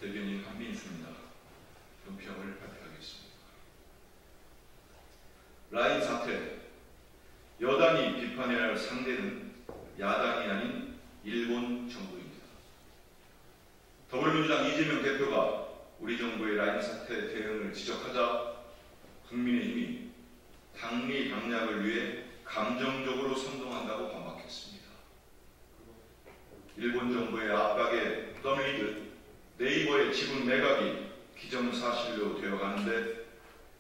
대변인 한민수입니다. 논평을 발표하겠습니다. 라인 사태, 여당이 비판해야 할 상대는 야당이 아닌 일본 정부입니다. 더불어민주당 이재명 대표가 우리 정부의 라인 사태 대응을 지적하자 국민의힘이 당리 당략을 위해 감정적으로 선동한다고 반박했습니다. 일본 정부의 압박에 떠밀리듯 네이버의 지분 매각이 기정사실로 되어가는데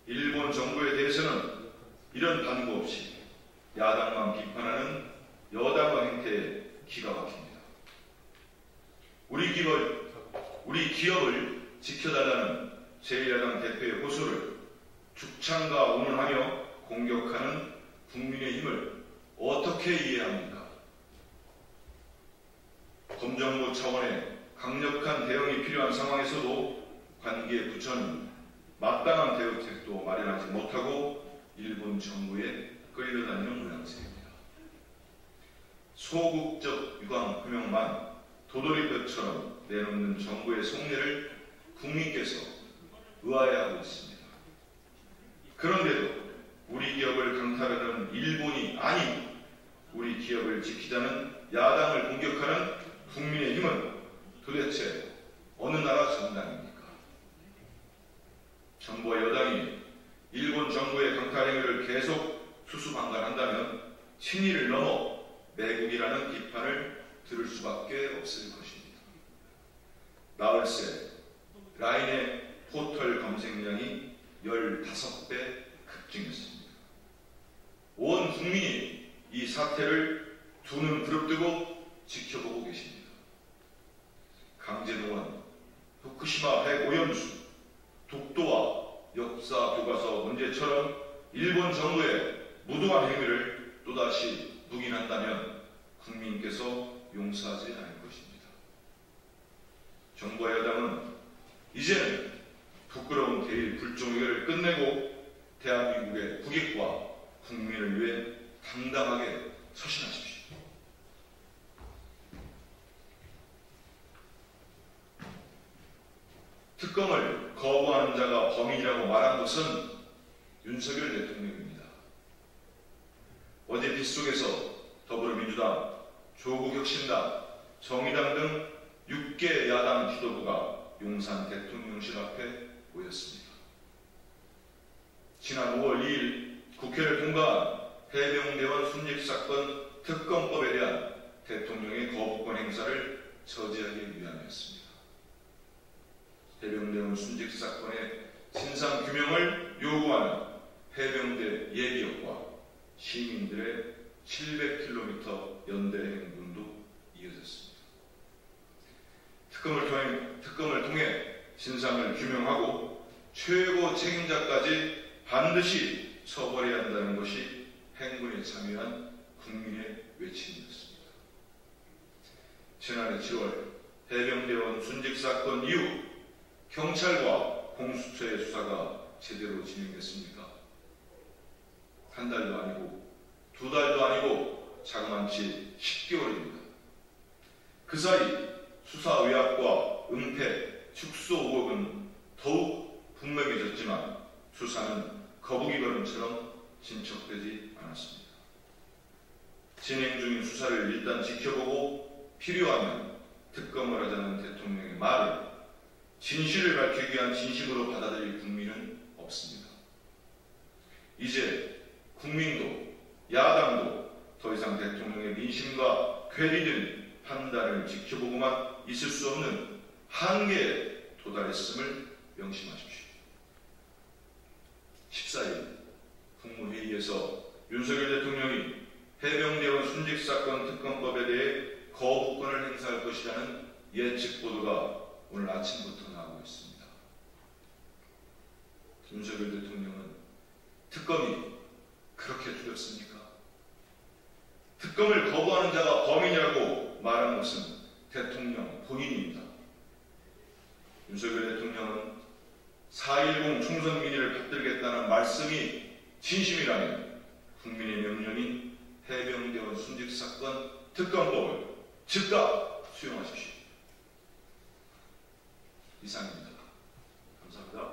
일본 정부에 대해서는 이런 반구 없이 야당만 비판하는 여당의 행태에 기가 막힙니다. 우리 기업을 지켜달라는 제1야당 대표의 호소를 죽창과 운운하며 공격하는 국민의힘을 어떻게 이해합니까? 검정부 차원의 강력한 대응이 필요한 상황에서도 관계 부처는 마땅한 대응책도 마련하지 못하고 일본 정부에 끌려다니는 모양새입니다. 소극적 유감 표명만 도돌이표처럼 내놓는 정부의 속내를 국민께서 의아해하고 있습니다. 그런데도 우리 기업을 강탈하는 일본이 아닌 우리 기업을 지키자는 야당을 공격하는 국민의힘은 도대체 어느 나라 정당입니까? 정부와 여당이 일본 정부의 강탈 행위를 계속 수수방관한다면 친일을 넘어 매국이라는 비판을 들을 수밖에 없을 것입니다. 나흘새 라인의 포털 검색량이 15배 급증했습니다. 온 국민이 이 사태를 두 눈 부릅뜨고 지켜보고 계십니다. 강제동원, 후쿠시마 핵오염수, 독도와 역사 교과서 문제처럼 일본 정부의 무도한 행위를 또다시 묵인한다면 국민께서 용서하지 않을 것입니다. 정부와 여당은 이제는 부끄러운 대일 불종회를 끝내고 대한민국의 국익과 국민을 위해 당당하게 서신하십시오. 특검을 거부하는 자가 범인이라고 말한 것은 윤석열 대통령입니다. 어제 빗속에서 더불어민주당, 조국혁신당, 정의당 등 6개 야당 지도부가 용산 대통령실 앞에 모였습니다. 지난 5월 2일 국회를 통과한 해병대원 순직사건 특검법에 대한 대통령의 거부권 행사를 저지하기 위함이었습니다. 해병대원 순직사건의 진상규명을 요구하는 해병대 예비역과 시민들의 700km 연대 행군도 이어졌습니다. 특검을 통해 진상을 규명하고 최고 책임자까지 반드시 처벌해야 한다는 것이 행군에 참여한 국민의 외침이었습니다. 지난해 7월 해병대원 순직사건 이후 경찰과 공수처의 수사가 제대로 진행됐습니까? 한 달도 아니고 두 달도 아니고 자그만치 10개월입니다. 그 사이 수사 의혹과 은폐, 축소 의혹은 더욱 분명해졌지만 수사는 거북이 걸음처럼 진척되지 않았습니다. 진행 중인 수사를 일단 지켜보고 필요하면 특검을 하자는 대통령의 말을 진실을 밝히기 위한 진심으로 받아들일 국민은 없습니다. 이제 국민도 야당도 더 이상 대통령의 민심과 괴리된 판단을 지켜보고만 있을 수 없는 한계에 도달했음을 명심하십시오. 14일 국무회의에서 윤석열 대통령이 해병대원 순직사건 특검법에 대해 거부권을 행사할 것이라는 예측 보도가 오늘 아침부터 나오고 있습니다. 윤석열 대통령은 특검이 그렇게 두렵습니까? 특검을 거부하는 자가 범인이라고 말한 것은 대통령 본인입니다. 윤석열 대통령은 4.10 총선 민의를 받들겠다는 말씀이 진심이라면 국민의 명령인 해병대원 순직사건 특검법을 즉각 수용하십시오. 이상입니다. 감사합니다.